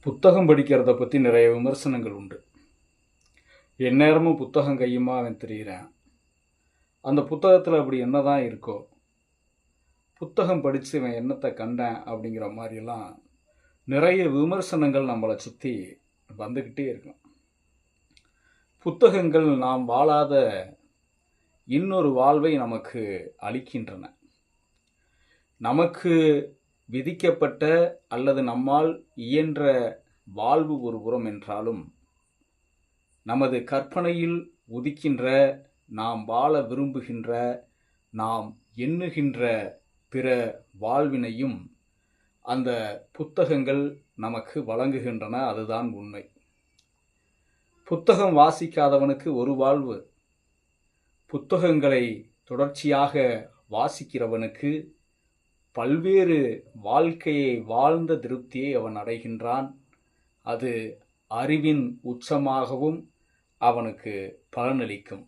புத்தகம் படிக்கிறத பற்றி நிறைய விமர்சனங்கள் உண்டு. எந்நேரமும் புத்தகம் கையுமா அவன் தெரிகிறான். அந்த புத்தகத்தில் அப்படி என்ன தான் இருக்கோ, புத்தகம் படித்து இவன் என்னத்தை கண்டான் அப்படிங்கிற மாதிரிலாம் நிறைய விமர்சனங்கள் நம்மளை சுற்றி வந்துக்கிட்டே இருக்கும். புத்தகங்கள் நாம் வாழாத இன்னொரு வாழ்வை நமக்கு அளிக்கின்றன. நமக்கு விதிக்கப்பட்ட அல்லது நம்மால் இயன்ற வாழ்வு ஒரு புறம் என்றாலும், நமது கற்பனையில் உதிக்கின்ற, நாம் வாழ விரும்புகின்ற, நாம் எண்ணுகின்ற பிற வாழ்வினையும் அந்த புத்தகங்கள் நமக்கு வழங்குகின்றன. அதுதான் உண்மை. புத்தகம் வாசிக்காதவனுக்கு ஒரு வாழ்வு, புத்தகங்களை தொடர்ச்சியாக வாசிக்கிறவனுக்கு பல்வேறு வாழ்க்கையை வாழ்ந்த திருப்தியை அவன் அடைகின்றான். அது அறிவின் உச்சமாகவும் அவனுக்கு பலனளிக்கும்.